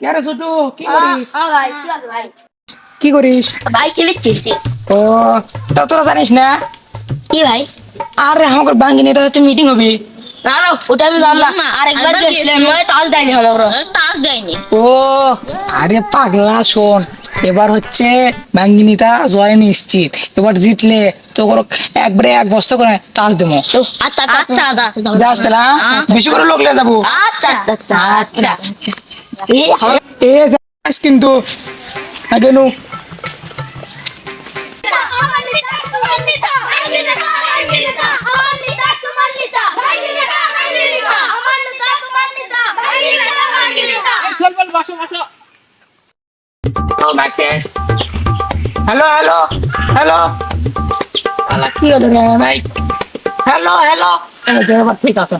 কেরে ছোট কি করিস? ভাই ঠিক আছে ভাই। কি করিস? ভাই খেলেছি। ও তা তোরা জানিস না? কি ভাই? আরে আমাকে বাঙ্গিনি এটা হচ্ছে মিটিং হবে। না না ওটা আমি জানলাম না। আরেকবার গেছিলাম নয় টাচ দেয়নি আমার। টাচ দেয়নি। ও আরে পাগলা শোন, এবার হচ্ছে বাঙ্গিনিটা জয় নিশ্চিত, এবার জিতলে তো করো একবারে এক বস্তা করে টাচ দেবো। আচ্ছা আচ্ছা আচ্ছা যাস তাহলে বেশি করে লোক লিয়ে যাবো। আচ্ছা আচ্ছা আচ্ছা। এ যাস কিন্তু আগে নু আমার নেতা তোমার নেতা আমার নেতা আমার নেতা আমার নেতা তোমার নেতা আমার নেতা আমার নেতা আমার নেতা তোমার নেতা আমার নেতা আমার নেতা চল বল বসো বসো। হ্যালো হ্যালো হ্যালো আলা কি হলো রে ভাই? হ্যালো হ্যালো ঠিক আছে।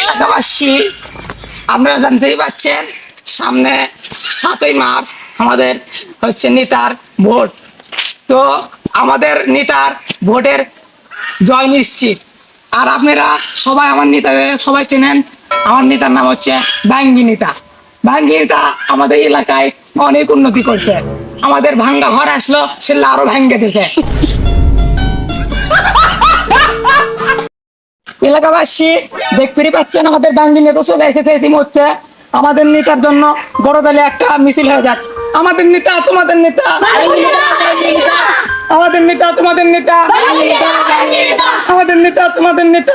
এলাকাবাসী আপনারা জানতেই পাচ্ছেন সামনে 7ই মার্চ আমাদের হচ্ছে নেতার ভোট। তো আমাদের নেতার ভোটের জয় নিশ্চিত। আর আপনারা সবাই আমার নেতাকে সবাই চেনেন, আমার নেতার নাম হচ্ছে ভাঙ্গি নেতা। ভাঙ্গি নেতা আমাদের এলাকায় অনেক উন্নতি করছে, আমাদের ভাঙ্গা ঘর আসলো সে আরো ভাঙ্গে দিছে। এলাকাবাসী দেখতেই পাচ্ছেন আমাদের ভাঙ্গি নেতা চলে এসেছে ইতিমধ্যে। আমাদের নেতার জন্য বড় দলে একটা মিছিল হয়ে যাক। আমাদের নেতা তোমাদের নেতা, আমাদের নেতা তোমাদের নেতা, আমাদের নেতা তোমাদের নেতা।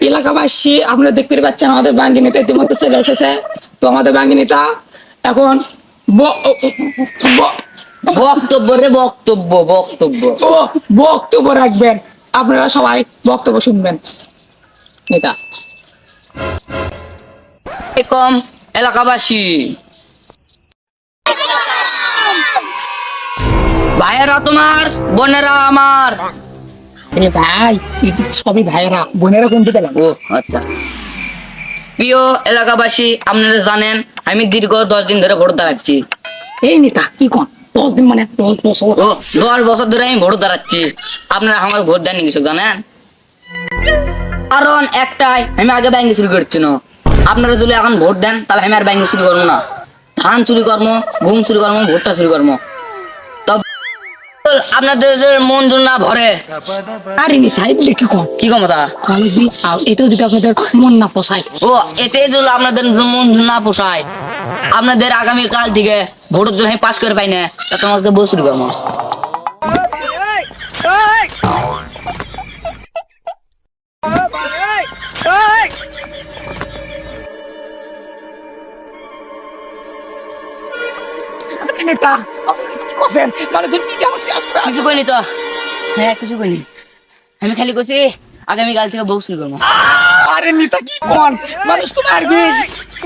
এলাকাবাসী আপনারা দেখতে পাচ্ছেন আমাদের বাঙ্গি নেতা ইতিমধ্যে চলে এসেছে। তো আমাদের বাঙ্গি নেতা এখন বক্তব্য রে বক্তব্য বক্তব্য বক্তব্য রাখবেন। আপনারা সবাই বক্তব্য শুনবেন। নেতা কম এলাকাবাসী ভাইয়েরা তোমার বোনেরা আমার। আরে ভাই সবই ভাইয়েরা, বোনেরা কোনটা পেলাম? ও আচ্ছা, প্রিয় এলাকাবাসী আপনারা জানেন আমি দীর্ঘ 10 দিন ধরে ভোট দাঁড়াচ্ছি। এই নেতা কি কোন 10 দিন মানে 10 বছর? ও 10 বছর ধরে আমি ভোট দাঁড়াচ্ছি। আপনারা আমার ভোট দেননি কিছু জানেন? কারণ একটাই, আমি আগে ব্যাংকে চুরি করছি না। আপনারা যদি এখন ভোট দেন তাহলে আমি আর ব্যাংকে চুরি করবো না। ধান চুরি করবো, গম চুরি করবো, ভোটটা চুরি করবো। আপনাদের মন যদি না ভরে। আরে নেতা এগুলো কি কোন? কি ক্ষমতা এটাও যদি আপনাদের মন না পোষায়। ও এতে যদি আপনাদের মন না পোষায়, আপনাদের আগামী কাল থেকে ভোটের জন্য আমি পাস করে পাই না, তা তোমাকে বউ চুরি করবো। নেতা কোসেন মানে তুমি কি আমার কিছু কইনি তো, হ্যাঁ কিছু কইনি। আমি খালি কইছি আগামী কাল থেকে বউ চুরি করবো। আরে নেতা কি কোন মানুষ তো মারবে।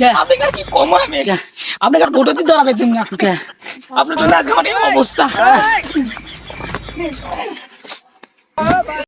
কে? আপনার কি কম আমি কে? আপনার ভোট দিতে ধরাবে তুমি না। কে? আপনার জন্য আজকে আমার এই অবস্থা।